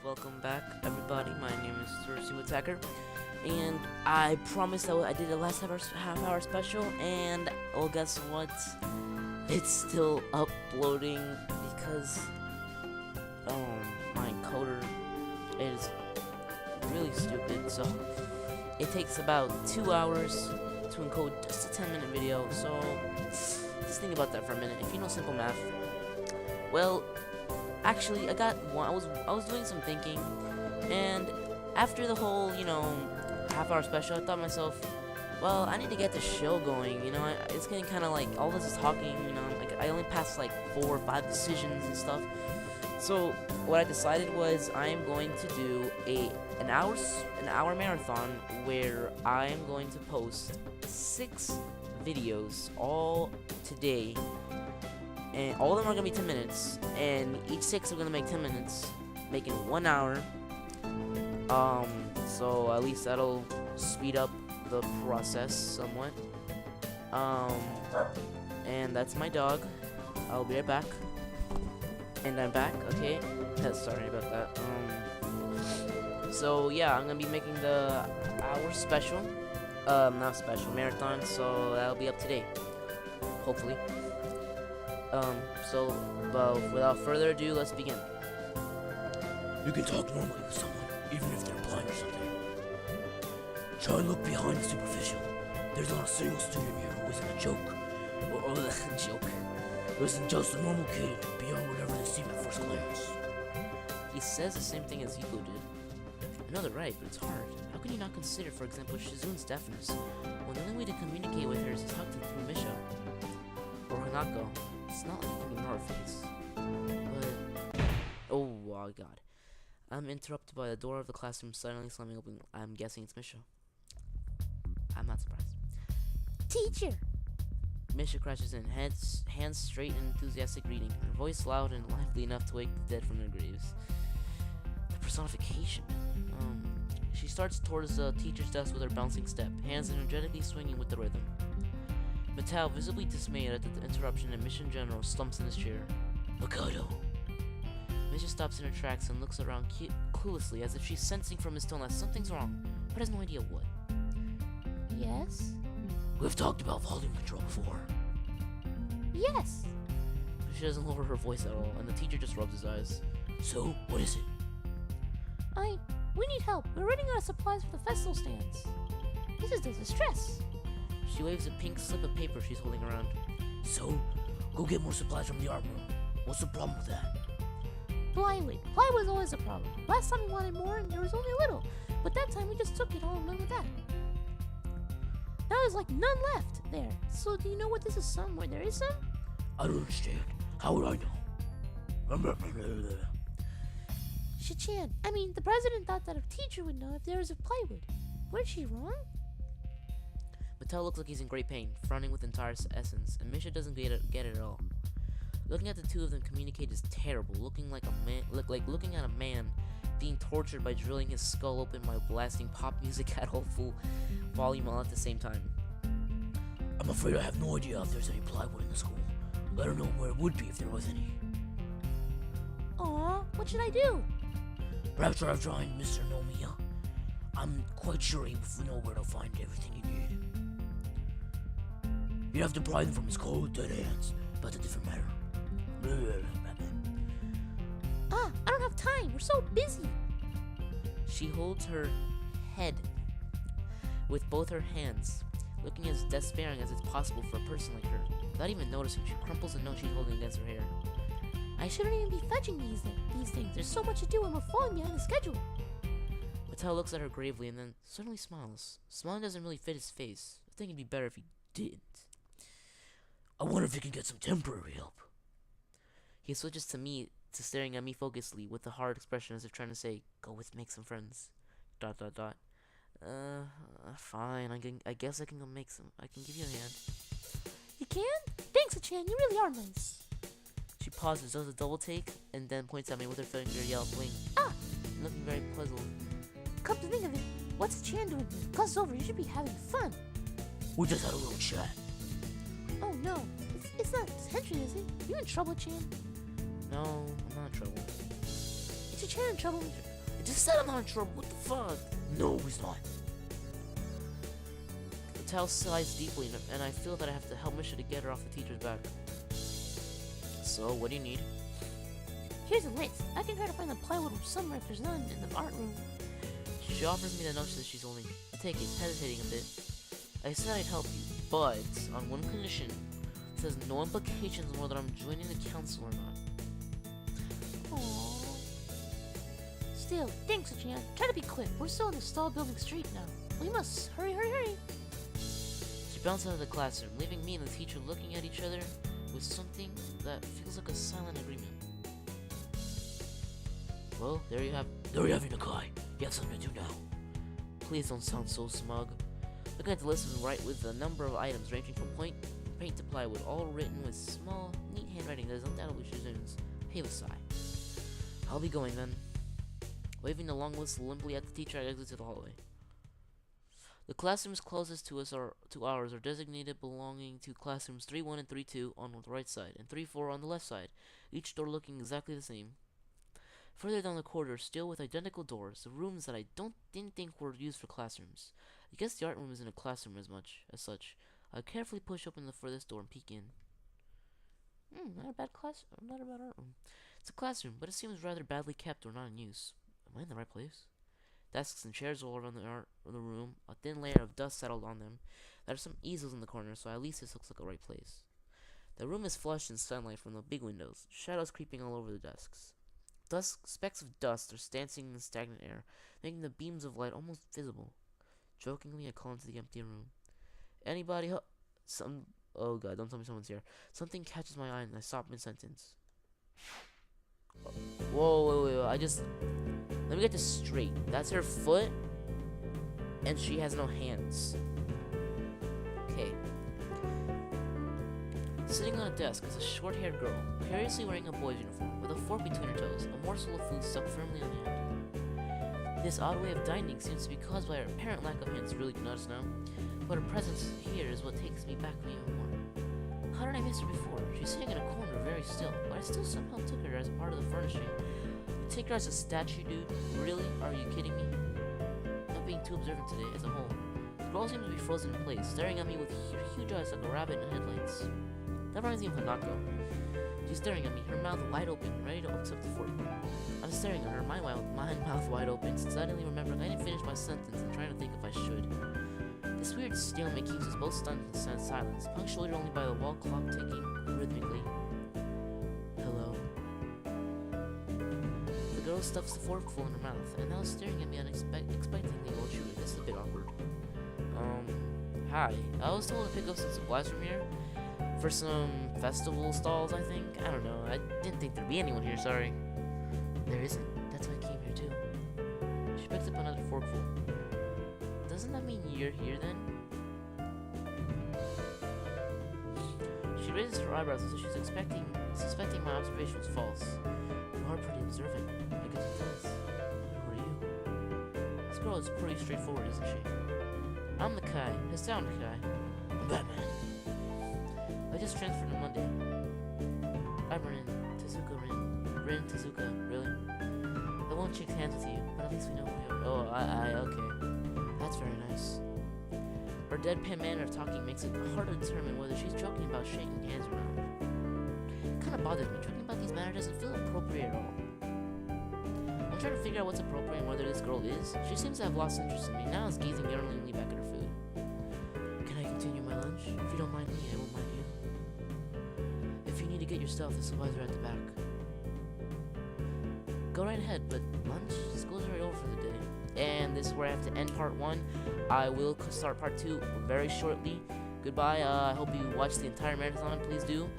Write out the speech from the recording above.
welcome back, everybody. My name is Cersei Attacker, and I promised that I did a last half hour special, and well, guess what? It's still uploading because my encoder is really stupid. So it takes about 2 hours to encode just a 10-minute video. So just think about that for a minute. If you know simple math, well. Actually, I got one. I was doing some thinking, and after the whole, half-hour special, I thought to myself, well, I need to get the show going. It's getting kind of like all this is talking. Like I only passed like 4 or 5 decisions and stuff. So what I decided was I am going to do an hour marathon where I am going to post 6 videos all today. And all of them are going to be 10 minutes, and each 6 are going to make 10 minutes, making 1 hour. So at least that'll speed up the process somewhat. And that's my dog. I'll be right back. And I'm back, okay? Sorry about that. So yeah, I'm going to be making the hour special. Not special, marathon, so that'll be up today. Hopefully. Without further ado, let's begin. You can talk normally with someone, even if they're blind or something. Try and look behind the superficial. There's not a single student here who isn't a joke. Or a joke. Who isn't just a normal kid beyond whatever they seem at first glance. He says the same thing as Yuko did. I know they're right, but it's hard. How can you not consider, for example, Shizun's deafness, when the only way to communicate with her is to talk to through Misha? Or Hanako. It's not like you can ignore her face. But... oh god. I'm interrupted by the door of the classroom suddenly slamming open. I'm guessing it's Misha. I'm not surprised. Teacher! Misha crashes in, hands straight and enthusiastic greeting, her voice loud and lively enough to wake the dead from their graves. The personification. She starts towards the teacher's desk with her bouncing step, hands energetically swinging with the rhythm. Mattel, visibly dismayed at the interruption, and Mission General slumps in his chair. Mikado! Misha stops in her tracks and looks around cluelessly, as if she's sensing from his tone that something's wrong, but has no idea what. Yes? We've talked about volume control before. Yes! She doesn't lower her voice at all, and the teacher just rubs his eyes. So, what is it? We need help. We're running out of supplies for the festival stands. This is the distress. She waves a pink slip of paper she's holding around. So, go get more supplies from the art room. What's the problem with that? Plywood. Plywood's always a problem. Last time we wanted more and there was only a little. But that time we just took it all and went with that. Now there's like none left there. So do you know what this is somewhere there is some? I don't understand. How would I know? Shichan, the president thought that a teacher would know if there was a plywood. Was she wrong? Mattel looks like he's in great pain, frowning with entire essence, and Misha doesn't get it at all. Looking at the two of them communicate is terrible, looking at a man being tortured by drilling his skull open by blasting pop music at all full volume all at the same time. I'm afraid I have no idea if there's any plywood in the school. Let her know where it would be if there was any. Aw, what should I do? Perhaps try to find Mr. Nomiya. I'm quite sure he will know where to find everything you need. You'd have to pry them from his cold, dead hands, but that's a different matter. I don't have time. We're so busy. She holds her head with both her hands, looking as despairing as it's possible for a person like her. Without even noticing, she crumples the note she's holding against her hair. I shouldn't even be fetching these things. There's so much to do and we're falling behind the schedule. Mattel looks at her gravely and then suddenly smiles. Smiling doesn't really fit his face. I think it'd be better if he didn't. I wonder if he can get some temporary help. He switches to staring at me focusedly with a hard expression as if trying to say, go with, make some friends. ... Fine, I guess I can go make some. I can give you a hand. You can? Thanks, Achan, you really are nice. She pauses, does a double take, and then points at me with her finger, yells, blink. Ah! Looking very puzzled. Come to think of it, what's Achan doing here? Class is over, you should be having fun. We just had a little chat. Oh no, it's not detention, is it? You in trouble, Chan? No, I'm not in trouble. Is Achan in trouble? I just said I'm not in trouble. What the fuck? No, he's not. The towel sighs deeply, and I feel that I have to help Misha to get her off the teacher's back. So, what do you need? Here's a list. I can try to find the plywood somewhere if there's none in the art room. She offers me the notes that she's holding. I take it, hesitating a bit. I said I'd help you, but on one condition. It says no implications on whether I'm joining the council or not. Aww. Still, thanks, Chan. Try to be quick. We're still in the stall building street now. We must hurry, hurry, hurry. She bounced out of the classroom, leaving me and the teacher looking at each other with something that feels like a silent agreement. Well, there you have Nakai. You have something to do now. Please don't sound so smug. Looking at the list and right with a number of items ranging from paint to plywood, all written with small, neat handwriting that is undoubtedly Shizune's. Hey, sigh. I'll be going then. Waving the long list limply at the teacher, I exit to the hallway. The classrooms closest to ours are designated belonging to classrooms 3-1 and 3-2 on the right side, and 3-4 on the left side, each door looking exactly the same. Further down the corridor, still with identical doors, the rooms that I didn't think were used for classrooms. I guess the art room isn't a classroom as such. I carefully push open the furthest door and peek in. Not a bad art room. It's a classroom, but it seems rather badly kept or not in use. Am I in the right place? Desks and chairs all around the room. A thin layer of dust settled on them. There are some easels in the corner, so at least this looks like a right place. The room is flushed in sunlight from the big windows, shadows creeping all over the desks. Specks of dust are dancing in the stagnant air, making the beams of light almost visible. Jokingly, I call into the empty room. Anybody? Oh god, don't tell me someone's here. Something catches my eye and I stop mid-sentence. Whoa, wait. Let me get this straight. That's her foot, and she has no hands. Okay. Sitting on a desk is a short-haired girl, curiously wearing a boy's uniform, with a fork between her toes, a morsel of food stuck firmly on the hand. This odd way of dining seems to be caused by her apparent lack of hands, really do notice now, but her presence here is what takes me back even more. How did I miss her before? She's sitting in a corner, very still, but I still somehow took her as a part of the furnishing. You take her as a statue, dude? Really? Are you kidding me? Not being too observant today, as a whole. The girl seems to be frozen in place, staring at me with huge eyes like a rabbit in headlights. That reminds me of Hanako. She's staring at me, her mouth wide open, ready to accept the fork. I'm staring at her, my mouth wide open, suddenly remembering I didn't finish my sentence and trying to think if I should. This weird stalemate keeps us both stunned in silence, punctuated only by the wall clock ticking rhythmically. Hello. The girl stuffs the forkful in her mouth, and now is staring at me unexpectedly while chewing. This is a bit awkward. Hi. I was told to pick up some supplies from here. For some festival stalls, I think. I don't know. I didn't think there'd be anyone here, sorry. There isn't. That's why I came here, too. She picks up another forkful. Doesn't that mean you're here, then? She raises her eyebrows as if she's suspecting my observation was false. You are pretty observant. I guess it does. Who are you? This girl is pretty straightforward, isn't she? I'm the Kai. Sound Kai. I'm Batman. I just transferred on Monday. I'm Rin. Tezuka Rin. Rin Tezuka, really? I won't shake hands with you, but at least we know who we are. Oh, okay. That's very nice. Her deadpan manner of talking makes it hard to determine whether she's joking about shaking hands or not. It kinda bothers me. Talking about these matters doesn't feel appropriate at all. I'm trying to figure out what's appropriate and whether this girl is. She seems to have lost interest in me. Now is gazing yearningly back at her food. Can I continue my lunch? If you don't mind me, I won't mind you. If you need to get your stuff, the supplies are at the back. Go right ahead, but lunch just goes right over for the day. And this is where I have to end part 1. I will start part 2 very shortly. Goodbye. I hope you watch the entire marathon. Please do.